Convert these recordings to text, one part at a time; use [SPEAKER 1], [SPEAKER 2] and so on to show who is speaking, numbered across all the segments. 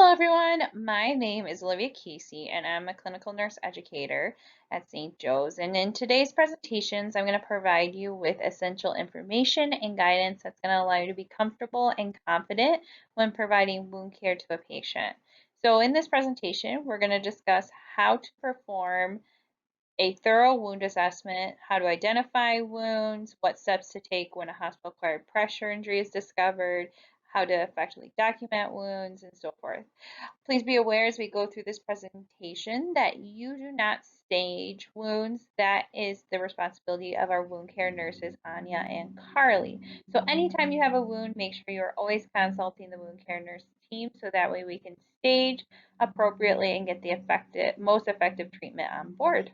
[SPEAKER 1] Hello everyone, my name is Olivia Casey and I'm a clinical nurse educator at St. Joe's, and in today's presentations I'm going to provide you with essential information and guidance that's going to allow you to be comfortable and confident when providing wound care to a patient. So in this presentation we're going to discuss how to perform a thorough wound assessment, how to identify wounds, what steps to take when a hospital-acquired pressure injury is discovered, how to effectively document wounds, and so forth. Please be aware as we go through this presentation that you do not stage wounds. That is the responsibility of our wound care nurses, Anya and Carly. So anytime you have a wound, make sure you're always consulting the wound care nurse team so that way we can stage appropriately and get the most effective treatment on board.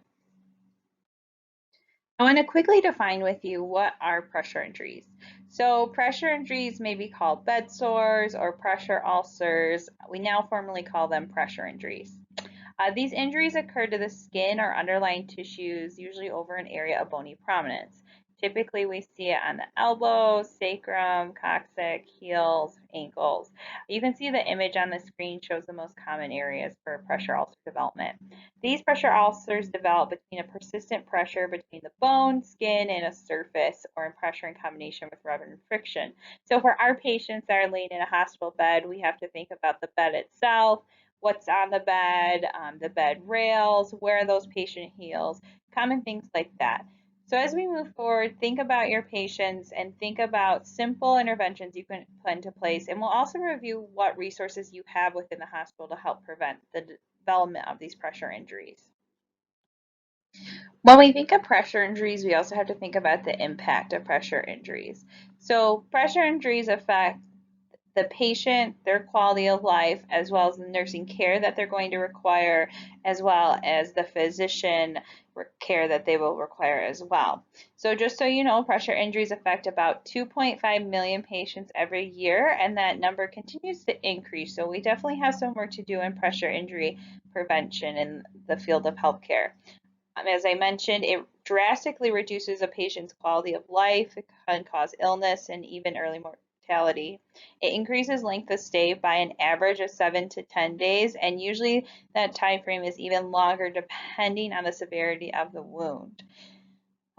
[SPEAKER 1] I want to quickly define with you what are pressure injuries. So pressure injuries may be called bed sores or pressure ulcers. We now formally call them pressure injuries. These injuries occur to the skin or underlying tissues, usually over an area of bony prominence. Typically, we see it on the elbows, sacrum, coccyx, heels, ankles. You can see the image on the screen shows the most common areas for pressure ulcer development. These pressure ulcers develop between a persistent pressure between the bone, skin, and a surface, or in pressure in combination with rubber and friction. So for our patients that are laid in a hospital bed, we have to think about the bed itself, what's on the bed rails, where are those patient heels, common things like that. So as we move forward, think about your patients and think about simple interventions you can put into place. And we'll also review what resources you have within the hospital to help prevent the development of these pressure injuries. When we think of pressure injuries, we also have to think about the impact of pressure injuries. So pressure injuries affect the patient, their quality of life, as well as the nursing care that they're going to require, as well as the physician care that they will require as well. So just so you know, pressure injuries affect about 2.5 million patients every year, and that number continues to increase. So we definitely have some work to do in pressure injury prevention in the field of healthcare. As I mentioned, it drastically reduces a patient's quality of life. It can cause illness and even early mortality. It increases length of stay by an average of 7 to 10 days, and usually that time frame is even longer depending on the severity of the wound.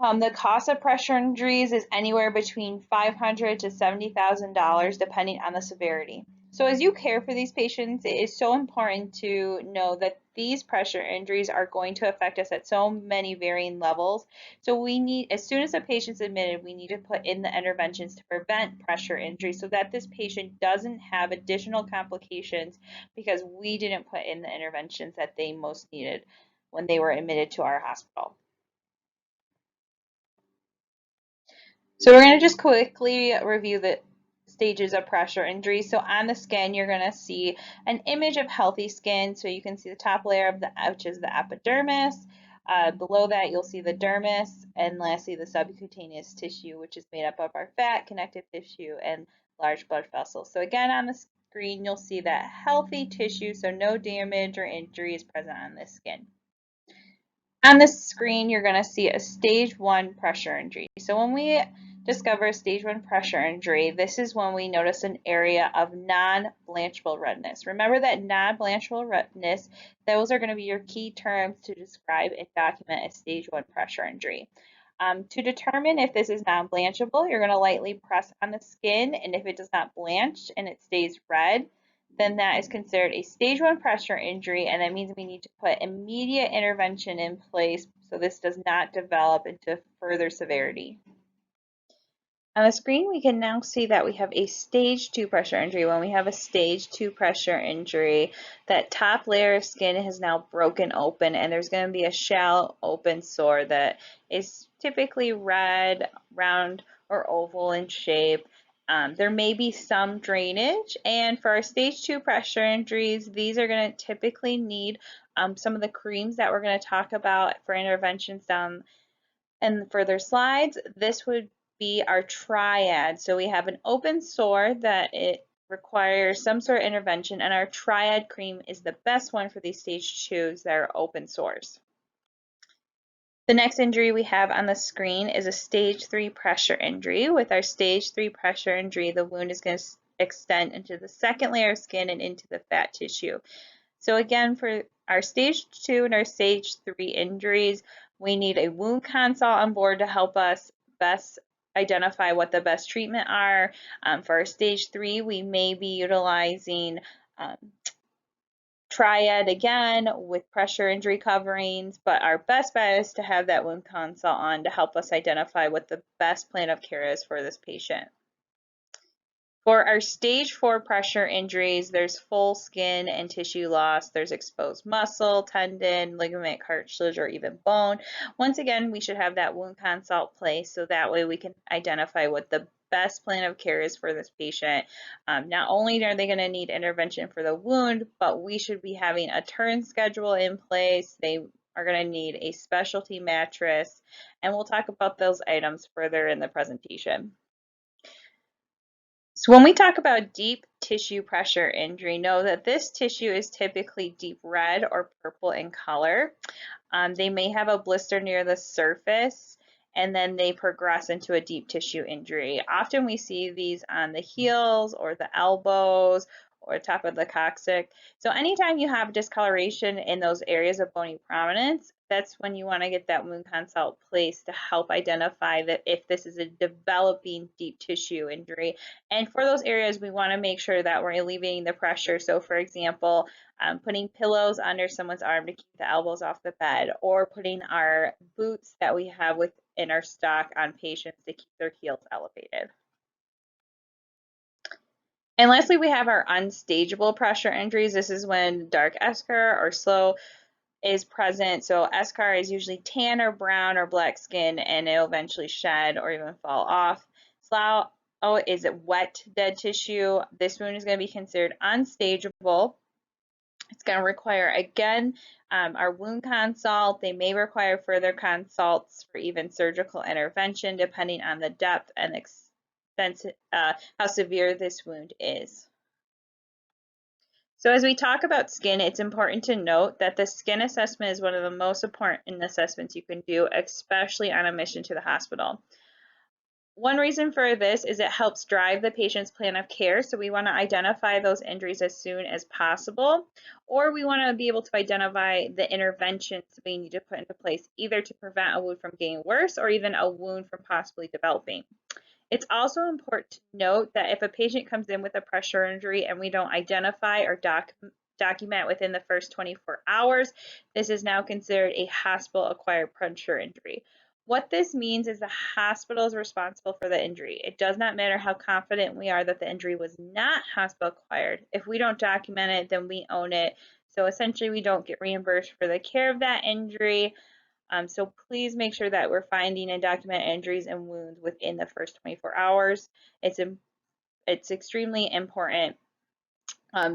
[SPEAKER 1] The cost of pressure injuries is anywhere between $500 to $70,000 depending on the severity. So as you care for these patients, it is so important to know that these pressure injuries are going to affect us at so many varying levels. So we need, as soon as a patient's admitted, we need to put in the interventions to prevent pressure injuries so that this patient doesn't have additional complications because we didn't put in the interventions that they most needed when they were admitted to our hospital. So we're going to just quickly review the stages of pressure injury. So on the skin, you're going to see an image of healthy skin. So you can see the top layer of which is the epidermis. Below that, you'll see the dermis, and lastly, the subcutaneous tissue, which is made up of our fat, connective tissue, and large blood vessels. So again, on the screen, you'll see that healthy tissue, so no damage or injury is present on the skin. On the screen, you're going to see a stage 1 pressure injury. So when we discover a stage 1 pressure injury, this is when we notice an area of non-blanchable redness. Remember that non-blanchable redness, those are going to be your key terms to describe and document a stage 1 pressure injury. To determine if this is non-blanchable, you're going to lightly press on the skin, and if it does not blanch and it stays red, then that is considered a stage 1 pressure injury, and that means we need to put immediate intervention in place so this does not develop into further severity. On the screen, we can now see that we have a stage 2 pressure injury. When we have a stage 2 pressure injury, that top layer of skin has now broken open, and there's going to be a shallow open sore that is typically red, round, or oval in shape. There may be some drainage, and for our stage 2 pressure injuries, these are going to typically need some of the creams that we're going to talk about for interventions down in further slides. This would be our triad. So we have an open sore that it requires some sort of intervention, and our triad cream is the best one for these stage 2s that are open sores. The next injury we have on the screen is a stage 3 pressure injury. With our stage 3 pressure injury, the wound is going to extend into the second layer of skin and into the fat tissue. So again, for our stage 2 and our stage 3 injuries, we need a wound consult on board to help us best identify what the best treatment are. For our stage 3, we may be utilizing um, triad again with pressure injury coverings, but our best bet is to have that wound consult on to help us identify what the best plan of care is for this patient. For our stage 4 pressure injuries, there's full skin and tissue loss. There's exposed muscle, tendon, ligament, cartilage, or even bone. Once again, we should have that wound consult placed so that way we can identify what the best plan of care is for this patient. Not only are they going to need intervention for the wound, but we should be having a turn schedule in place. They are going to need a specialty mattress, and we'll talk about those items further in the presentation. So when we talk about deep tissue pressure injury, know that this tissue is typically deep red or purple in color. They may have a blister near the surface, and then they progress into a deep tissue injury. Often we see these on the heels or the elbows or top of the coccyx. So anytime you have discoloration in those areas of bony prominence, that's when you want to get that wound consult placed to help identify that if this is a developing deep tissue injury. And for those areas, we want to make sure that we're alleviating the pressure. So for example, putting pillows under someone's arm to keep the elbows off the bed, or putting our boots that we have within our stock on patients to keep their heels elevated. And lastly, we have our unstageable pressure injuries. This is when dark eschar or slough is present. So eschar is usually tan or brown or black skin, and it'll eventually shed or even fall off. Slough is wet dead tissue. This wound is going to be considered unstageable. It's going to require, again, our wound consult. They may require further consults for even surgical intervention, depending on the depth and extent, how severe this wound is. So as we talk about skin, it's important to note that the skin assessment is one of the most important assessments you can do, especially on admission to the hospital. One reason for this is it helps drive the patient's plan of care. So we want to identify those injuries as soon as possible, or we want to be able to identify the interventions we need to put into place, either to prevent a wound from getting worse or even a wound from possibly developing. It's also important to note that if a patient comes in with a pressure injury and we don't identify or document within the first 24 hours, this is now considered a hospital-acquired pressure injury. What this means is the hospital is responsible for the injury. It does not matter how confident we are that the injury was not hospital-acquired. If we don't document it, then we own it. So essentially, we don't get reimbursed for the care of that injury. So please make sure that we're finding and documenting injuries and wounds within the first 24 hours. It's extremely important.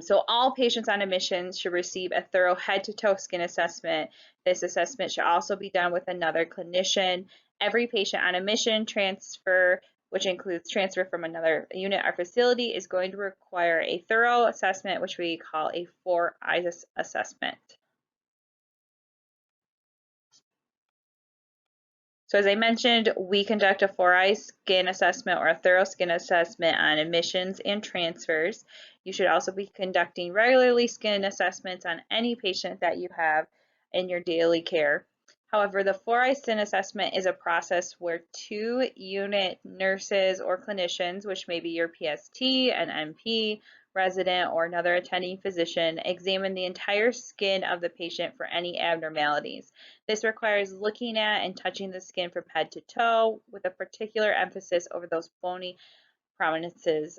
[SPEAKER 1] So all patients on admission should receive a thorough head-to-toe skin assessment. This assessment should also be done with another clinician. Every patient on admission transfer, which includes transfer from another unit or facility, is going to require a thorough assessment, which we call a 4-eyes assessment. So as I mentioned, we conduct a 4-eyes skin assessment or a thorough skin assessment on admissions and transfers. You should also be conducting regularly skin assessments on any patient that you have in your daily care. However, the 4-eyes skin assessment is a process where 2 unit nurses or clinicians, which may be your PST, an MP, resident, or another attending physician, examine the entire skin of the patient for any abnormalities. This requires looking at and touching the skin from head to toe with a particular emphasis over those bony prominences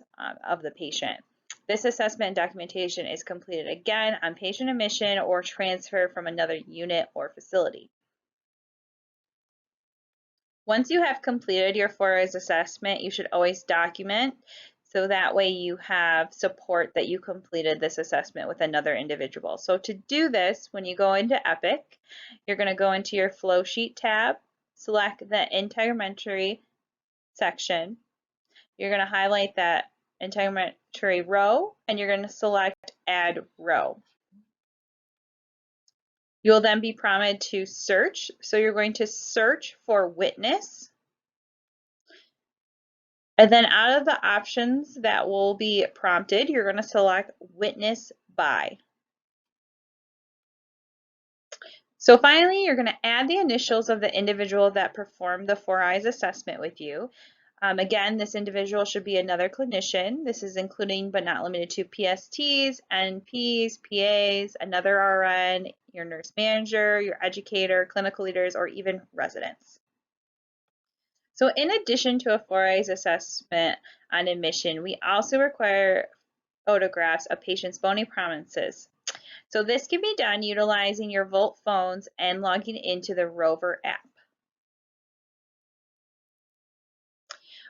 [SPEAKER 1] of the patient. This assessment and documentation is completed again on patient admission or transfer from another unit or facility. Once you have completed your 4-eyes assessment, you should always document so that way you have support that you completed this assessment with another individual. So to do this, when you go into Epic, you're going to go into your flow sheet tab, select the integumentary section. You're going to highlight that integumentary row, and you're going to select Add Row. You'll then be prompted to search. So you're going to search for witness. And then out of the options that will be prompted, you're going to select witness by. So finally, you're going to add the initials of the individual that performed the Four Eyes assessment with you. Again, this individual should be another clinician. This is including but not limited to PSTs, NPs, PAs, another RN, your nurse manager, your educator, clinical leaders, or even residents. So in addition to a Four Eyes assessment on admission, we also require photographs of patients' bony prominences. So this can be done utilizing your Volt phones and logging into the Rover app.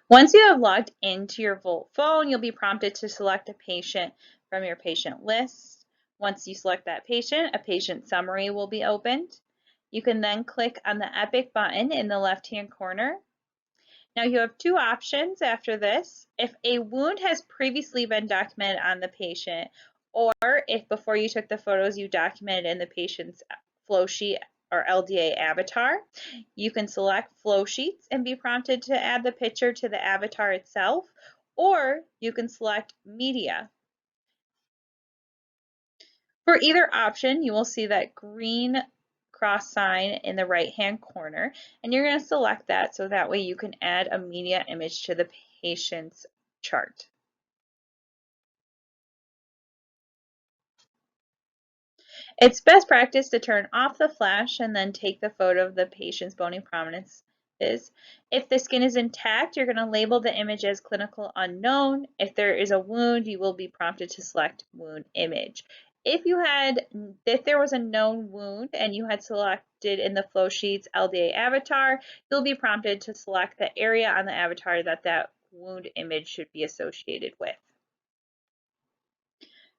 [SPEAKER 1] Once you have logged into your Volt phone, you'll be prompted to select a patient from your patient list. Once you select that patient, a patient summary will be opened. You can then click on the Epic button in the left-hand corner. Now you have two options after this. If a wound has previously been documented on the patient, or if before you took the photos you documented in the patient's flow sheet or LDA avatar, you can select flow sheets and be prompted to add the picture to the avatar itself, or you can select media. For either option, you will see that green cross sign in the right hand corner, and you're going to select that so that way you can add a media image to the patient's chart. It's best practice to turn off the flash and then take the photo of the patient's bony prominence. If the skin is intact, you're going to label the image as clinical unknown. If there is a wound, you will be prompted to select wound image. If there was a known wound and you had selected in the flow sheets LDA avatar, you'll be prompted to select the area on the avatar that wound image should be associated with.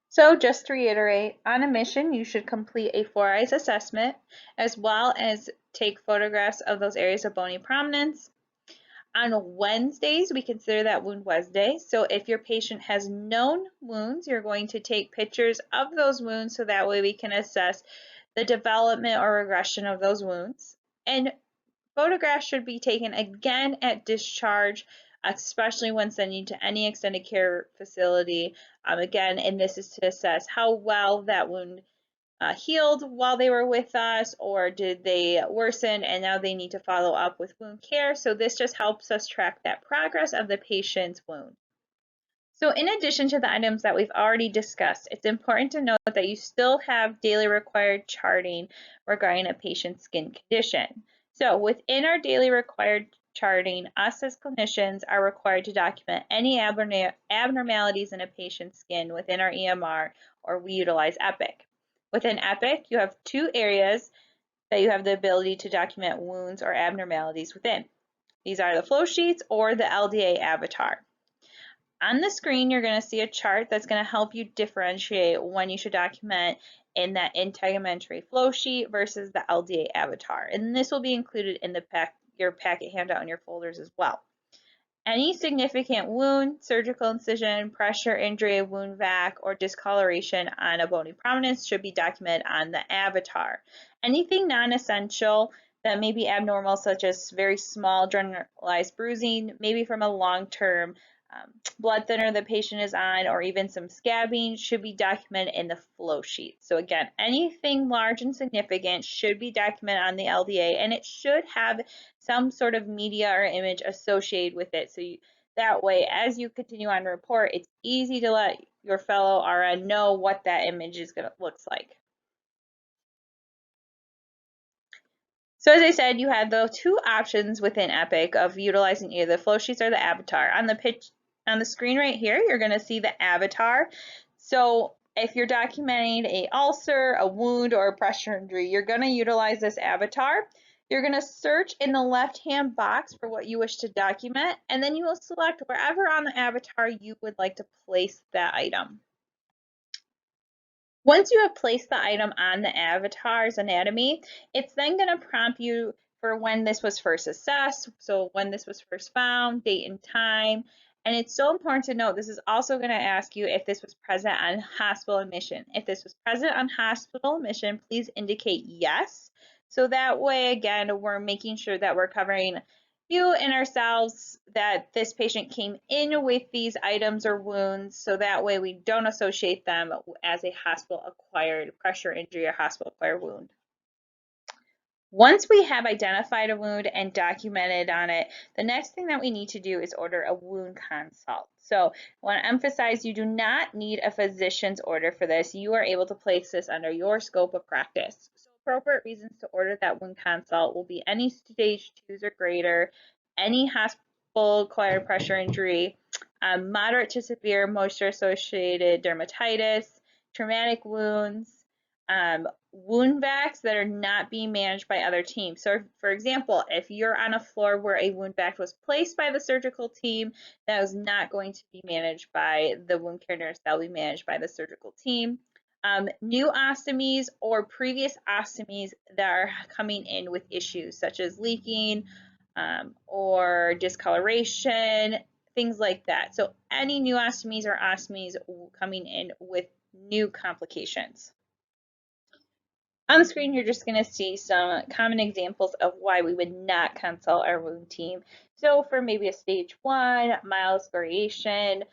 [SPEAKER 1] So just to reiterate, on a mission, you should complete a Four Eyes assessment as well as take photographs of those areas of bony prominence. On Wednesdays, we consider that Wound Wednesday. So if your patient has known wounds, you're going to take pictures of those wounds so that way we can assess the development or regression of those wounds. And photographs should be taken again at discharge, especially when sending to any extended care facility. Again, and this is to assess how well that wound healed while they were with us, or did they worsen and now they need to follow up with wound care. So this just helps us track that progress of the patient's wound. So in addition to the items that we've already discussed, it's important to note that you still have daily required charting regarding a patient's skin condition. So within our daily required charting, us as clinicians are required to document any abnormalities in a patient's skin within our EMR, or we utilize Epic. Within Epic, you have two areas that you have the ability to document wounds or abnormalities within. These are the flow sheets or the LDA avatar. On the screen, you're going to see a chart that's going to help you differentiate when you should document in that integumentary flow sheet versus the LDA avatar. And this will be included in your packet handout in your folders as well. Any significant wound, surgical incision, pressure, injury, wound vac, or discoloration on a bony prominence should be documented on the avatar. Anything non-essential that may be abnormal, such as very small generalized bruising, maybe from a long-term blood thinner the patient is on, or even some scabbing, should be documented in the flow sheet. So again, anything large and significant should be documented on the LDA, and it should have some sort of media or image associated with it. So that way, as you continue on to report, it's easy to let your fellow RN know what that image is going to looks like. So as I said, you had the two options within Epic of utilizing either the flow sheets or the avatar. On the screen right here, you're going to see the avatar. So if you're documenting a ulcer, a wound, or a pressure injury, you're going to utilize this avatar. You're going to search in the left-hand box for what you wish to document, and then you will select wherever on the avatar you would like to place that item. Once you have placed the item on the avatar's anatomy, it's then going to prompt you for when this was first assessed, so when this was first found, date and time. And it's so important to note, this is also going to ask you if this was present on hospital admission. If this was present on hospital admission, please indicate yes. So that way, again, we're making sure that we're covering view in ourselves that this patient came in with these items or wounds, so that way we don't associate them as a hospital-acquired pressure injury or hospital-acquired wound. Once we have identified a wound and documented on it, the next thing that we need to do is order a wound consult. So I want to emphasize you do not need a physician's order for this. You are able to place this under your scope of practice. So appropriate reasons to order that wound consult will be any stage 2s or greater, any hospital-acquired pressure injury, moderate to severe moisture-associated dermatitis, traumatic wounds, wound vacs that are not being managed by other teams. So for example, if you're on a floor where a wound vac was placed by the surgical team, that is not going to be managed by the wound care nurse, that will be managed by the surgical team. New ostomies or previous ostomies that are coming in with issues such as leaking or discoloration, things like that. So any new ostomies or ostomies coming in with new complications. On the screen, you're just going to see some common examples of why we would not consult our wound team. So for maybe a stage 1, mild scoriation,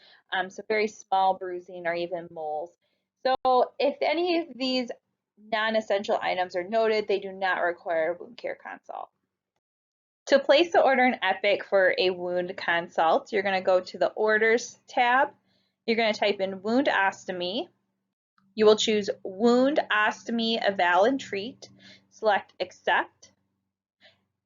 [SPEAKER 1] so very small bruising or even moles. So if any of these non-essential items are noted, they do not require a wound care consult. To place the order in Epic for a wound consult, you're going to go to the Orders tab. You're going to type in wound ostomy. You will choose Wound Ostomy Eval and Treat. Select Accept.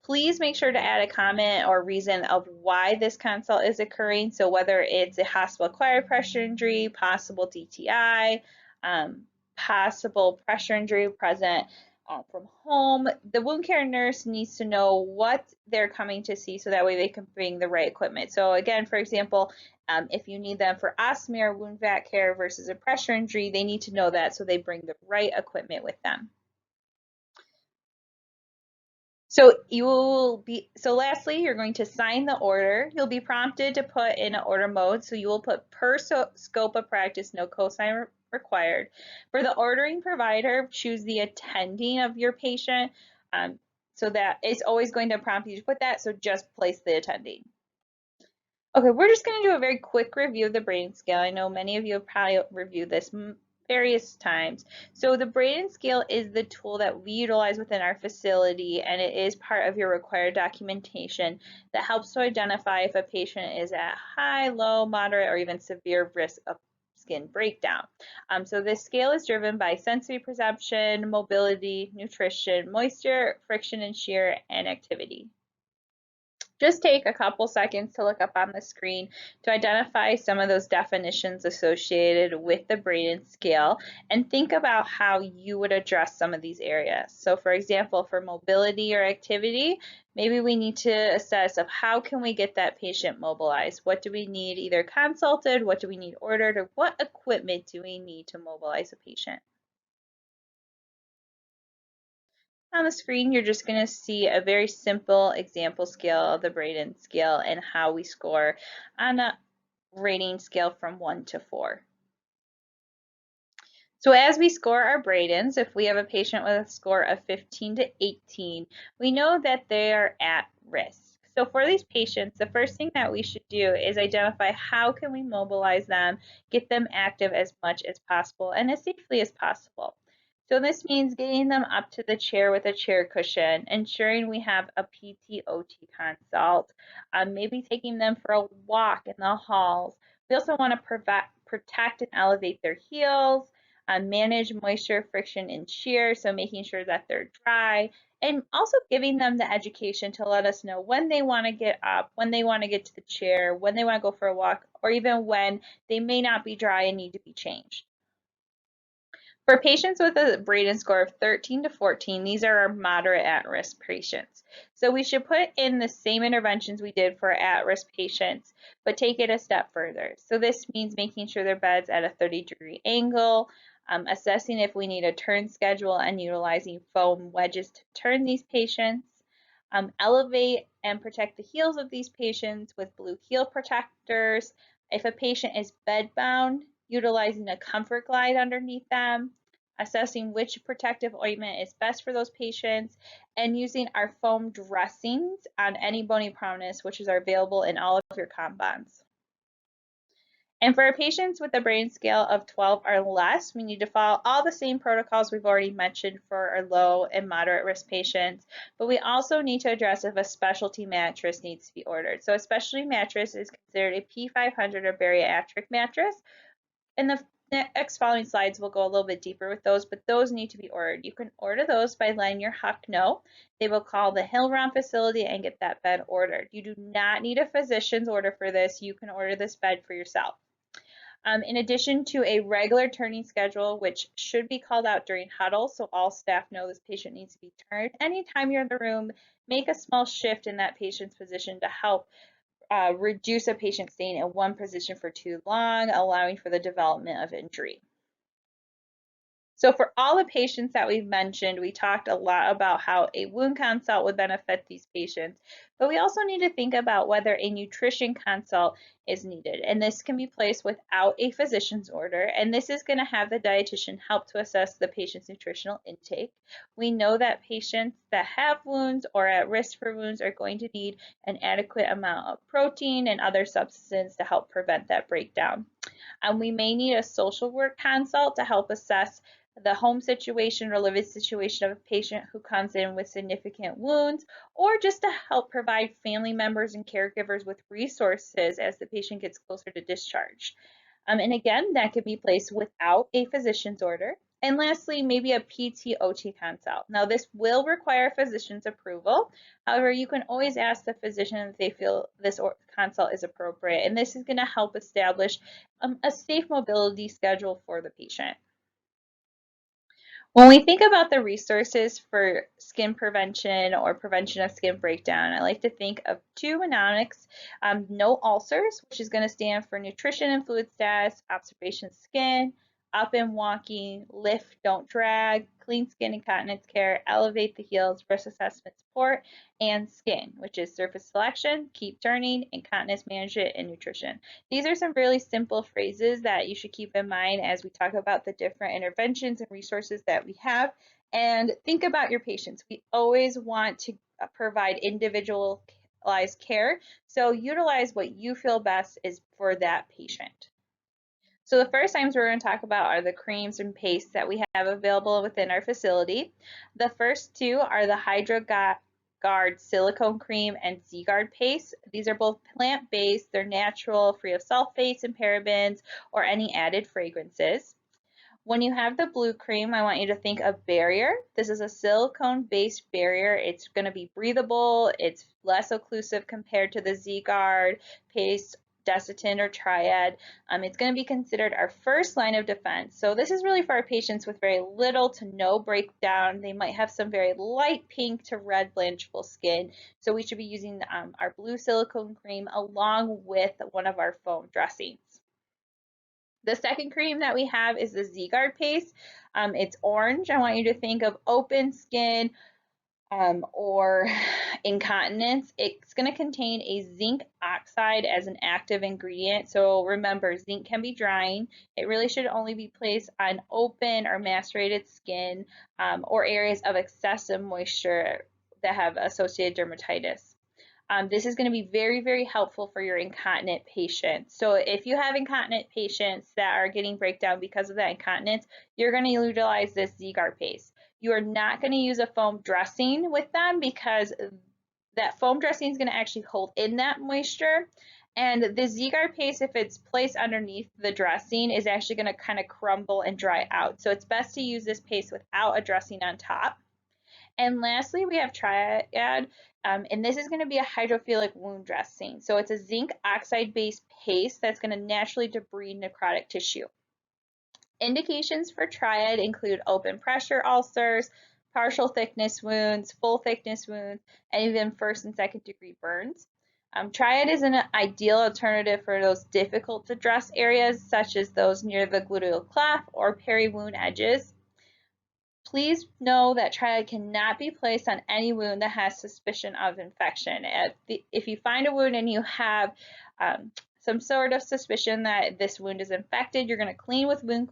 [SPEAKER 1] Please make sure to add a comment or reason of why this consult is occurring. So whether it's a hospital-acquired pressure injury, possible DTI, possible pressure injury present from home. The wound care nurse needs to know what they're coming to see so that way they can bring the right equipment. So again, for example, if you need them for ostomy or wound vac care versus a pressure injury, they need to know that so they bring the right equipment with them. So lastly, you're going to sign the order. You'll be prompted to put in an order mode. So you will put per scope of practice, no cosign required. For the ordering provider, choose the attending of your patient. So that it's always going to prompt you to put that. So just place the attending. Okay, we're just going to do a very quick review of the Braden scale. I know many of you have probably reviewed this various times. So the Braden scale is the tool that we utilize within our facility, and it is part of your required documentation that helps to identify if a patient is at high, low, moderate, or even severe risk of skin breakdown. So this scale is driven by sensory perception, mobility, nutrition, moisture, friction and shear, and activity. Just take a couple seconds to look up on the screen to identify some of those definitions associated with the Braden scale and think about how you would address some of these areas. So for example, for mobility or activity, maybe we need to assess of how can we get that patient mobilized? What do we need either consulted, what do we need ordered, or what equipment do we need to mobilize a patient? On the screen, you're just going to see a very simple example scale of the Braden scale and how we score on a rating scale from 1 to 4. So as we score our Bradens, if we have a patient with a score of 15 to 18, we know that they are at risk. So for these patients, the first thing that we should do is identify how can we mobilize them, get them active as much as possible and as safely as possible. So this means getting them up to the chair with a chair cushion, ensuring we have a PT/OT consult, maybe taking them for a walk in the halls. We also want to protect and elevate their heels, manage moisture, friction, and shear, so making sure that they're dry, and also giving them the education to let us know when they want to get up, when they want to get to the chair, when they want to go for a walk, or even when they may not be dry and need to be changed. For patients with a Braden score of 13 to 14, these are our moderate at-risk patients. So we should put in the same interventions we did for at-risk patients, but take it a step further. So this means making sure their bed's at a 30-degree angle, assessing if we need a turn schedule and utilizing foam wedges to turn these patients, elevate and protect the heels of these patients with blue heel protectors. If a patient is bedbound, utilizing a comfort glide underneath them, assessing which protective ointment is best for those patients, and using our foam dressings on any bony prominence, which is available in all of your compounds. And for our patients with a brain scale of 12 or less, we need to follow all the same protocols we've already mentioned for our low and moderate risk patients, but we also need to address if a specialty mattress needs to be ordered. So a specialty mattress is considered a P500 or bariatric mattress. In the next following slides, we'll go a little bit deeper with those, but those need to be ordered. You can order those by letting your HUC know. They will call the Hillrom facility and get that bed ordered. You do not need a physician's order for this. You can order this bed for yourself. In addition to a regular turning schedule, which should be called out during huddle, so all staff know this patient needs to be turned. Anytime you're in the room, make a small shift in that patient's position to help reduce a patient staying in one position for too long, allowing for the development of injury. So for all the patients that we've mentioned, we talked a lot about how a wound consult would benefit these patients, but we also need to think about whether a nutrition consult is needed. And this can be placed without a physician's order, and this is going to have the dietitian help to assess the patient's nutritional intake. We know that patients that have wounds or at risk for wounds are going to need an adequate amount of protein and other substances to help prevent that breakdown. We may need a social work consult to help assess the home situation or living situation of a patient who comes in with significant wounds, or just to help provide family members and caregivers with resources as the patient gets closer to discharge. And again, that can be placed without a physician's order. And lastly, maybe a PT/OT consult. Now, this will require physician's approval. However, you can always ask the physician if they feel this consult is appropriate, and this is going to help establish a safe mobility schedule for the patient. When we think about the resources for skin prevention or prevention of skin breakdown, I like to think of two mnemonics. No ulcers, which is going to stand for nutrition and fluid status, observation skin, up and walking, lift, don't drag, clean skin incontinence care, elevate the heels, risk assessment support, and skin, which is surface selection, keep turning, incontinence management, and nutrition. These are some really simple phrases that you should keep in mind as we talk about the different interventions and resources that we have. And think about your patients. We always want to provide individualized care, so utilize what you feel best is for that patient. So the first items we're going to talk about are the creams and pastes that we have available within our facility. The first two are the HydroGuard silicone cream and Z-Guard paste. These are both plant-based, they're natural, free of sulfates and parabens or any added fragrances. When you have the blue cream, I want you to think of barrier. This is a silicone-based barrier. It's going to be breathable, it's less occlusive compared to the Z-Guard paste, Desitin, or Triad. It's going to be considered our first line of defense. So this is really for our patients with very little to no breakdown. They might have some very light pink to red blanchable skin. So we should be using our blue silicone cream along with one of our foam dressings. The second cream that we have is the Z-Guard paste. It's orange. I want you to think of open skin, or incontinence. It's going to contain a zinc oxide as an active ingredient. So remember, zinc can be drying. It really should only be placed on open or macerated skin or areas of excessive moisture that have associated dermatitis. This is going to be very, very helpful for your incontinent patients. So if you have incontinent patients that are getting breakdown because of that incontinence, you're going to utilize this Z-Guard paste. You are not going to use a foam dressing with them because that foam dressing is going to actually hold in that moisture. And the Z-Guard paste, if it's placed underneath the dressing, is actually going to kind of crumble and dry out. So it's best to use this paste without a dressing on top. And lastly, we have Triad, and this is going to be a hydrophilic wound dressing. So it's a zinc oxide-based paste that's going to naturally debride necrotic tissue. Indications for Triad include open pressure ulcers, partial thickness wounds, full thickness wounds, and even first and second degree burns. Triad is an ideal alternative for those difficult to dress areas, such as those near the gluteal cleft or peri-wound edges. Please know that Triad cannot be placed on any wound that has suspicion of infection. If you find a wound and you have some sort of suspicion that this wound is infected, you're going to clean with wound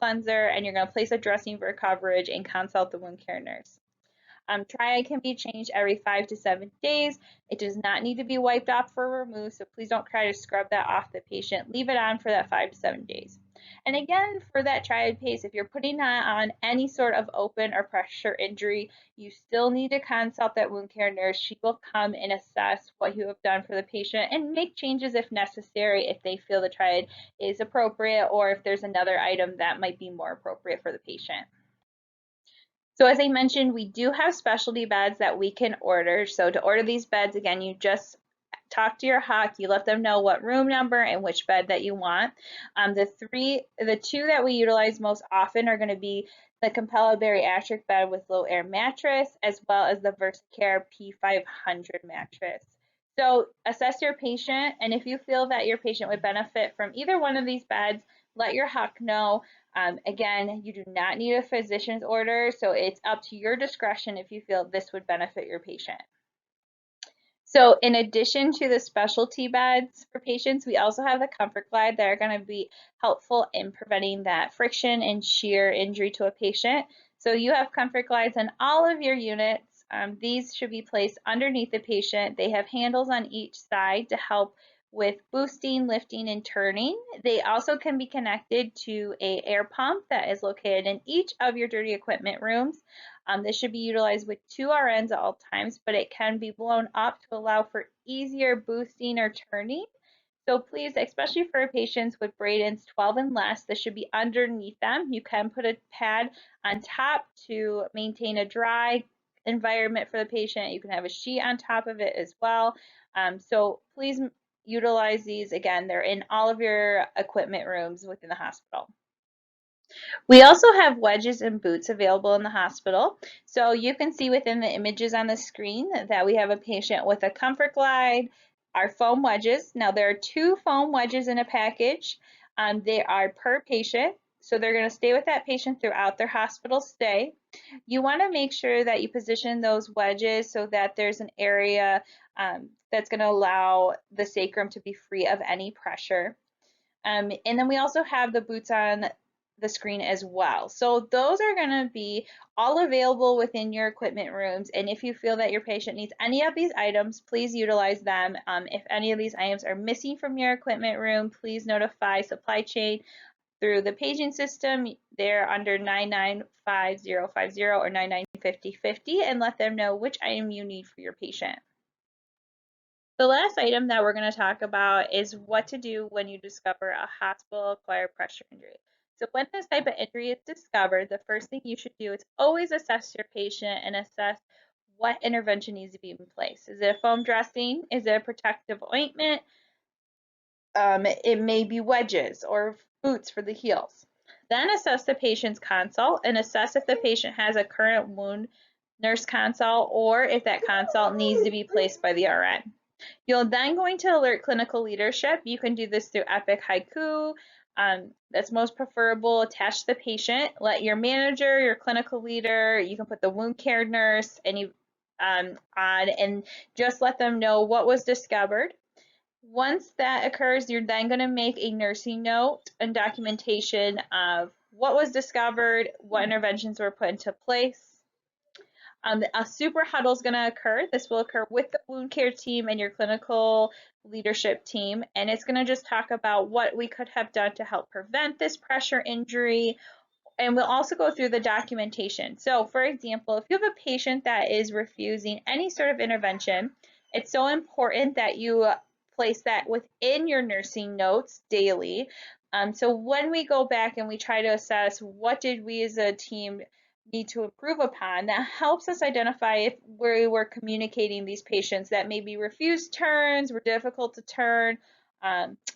[SPEAKER 1] cleanser, and you're going to place a dressing for coverage and consult the wound care nurse. Triad can be changed every 5 to 7 days. It does not need to be wiped off or removed, so please don't try to scrub that off the patient. Leave it on for that 5 to 7 days. And again, for that triad paste, if you're putting that on any sort of open or pressure injury, you still need to consult that wound care nurse. She will come and assess what you have done for the patient and make changes if necessary, if they feel the triad is appropriate or if there's another item that might be more appropriate for the patient. So as I mentioned, we do have specialty beds that we can order. So to order these beds, again, you just talk to your HOC, you let them know what room number and which bed that you want. The two that we utilize most often are going to be the Capella Bariatric bed with low air mattress, as well as the VersaCare P500 mattress. So assess your patient, and if you feel that your patient would benefit from either one of these beds, let your HOC know. Again, you do not need a physician's order, so it's up to your discretion if you feel this would benefit your patient. So in addition to the specialty beds for patients, we also have the Comfort Glide that are going to be helpful in preventing that friction and shear injury to a patient. So you have Comfort Glides on all of your units. These should be placed underneath the patient. They have handles on each side to help with boosting, lifting, and turning. They also can be connected to an air pump that is located in each of your dirty equipment rooms. This should be utilized with 2 RNs at all times, but it can be blown up to allow for easier boosting or turning. So please, especially for patients with braid ins 12 and less, this should be underneath them. You can put a pad on top to maintain a dry environment for the patient. You can have a sheet on top of it as well. So please utilize these. Again, they're in all of your equipment rooms within the hospital. We also have wedges and boots available in the hospital. So you can see within the images on the screen that we have a patient with a Comfort Glide, our foam wedges. Now there are 2 foam wedges in a package. They are per patient. So they're going to stay with that patient throughout their hospital stay. You want to make sure that you position those wedges so that there's an area that's going to allow the sacrum to be free of any pressure. And then we also have the boots on the screen as well. So those are going to be all available within your equipment rooms. And if you feel that your patient needs any of these items, please utilize them. If any of these items are missing from your equipment room, please notify supply chain through the paging system. They're under 9955050 or 995050 and let them know which item you need for your patient. The last item that we're going to talk about is what to do when you discover a hospital-acquired pressure injury. So when this type of injury is discovered, the first thing you should do is always assess your patient and assess what intervention needs to be in place. Is it a foam dressing? Is it a protective ointment? It may be wedges or boots for the heels. Then assess the patient's consult and assess if the patient has a current wound nurse consult or if that consult needs to be placed by the RN. You're then going to alert clinical leadership. You can do this through Epic Haiku. That's most preferable. Attach the patient. Let your manager, your clinical leader, you can put the wound care nurse on and just let them know what was discovered. Once that occurs, you're then going to make a nursing note and documentation of what was discovered, what interventions were put into place. A super huddle is going to occur. This will occur with the wound care team and your clinical leadership team, and it's going to just talk about what we could have done to help prevent this pressure injury, and we'll also go through the documentation. So for example, if you have a patient that is refusing any sort of intervention, it's so important that you place that within your nursing notes daily. So when we go back and we try to assess what did we as a team need to improve upon, that helps us identify if we were communicating these patients that maybe refused turns, were difficult to turn,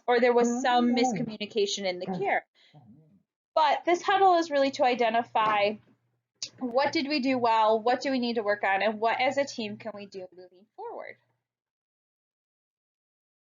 [SPEAKER 1] or there was some miscommunication in the care. But this huddle is really to identify what did we do well, what do we need to work on, and what as a team can we do moving forward.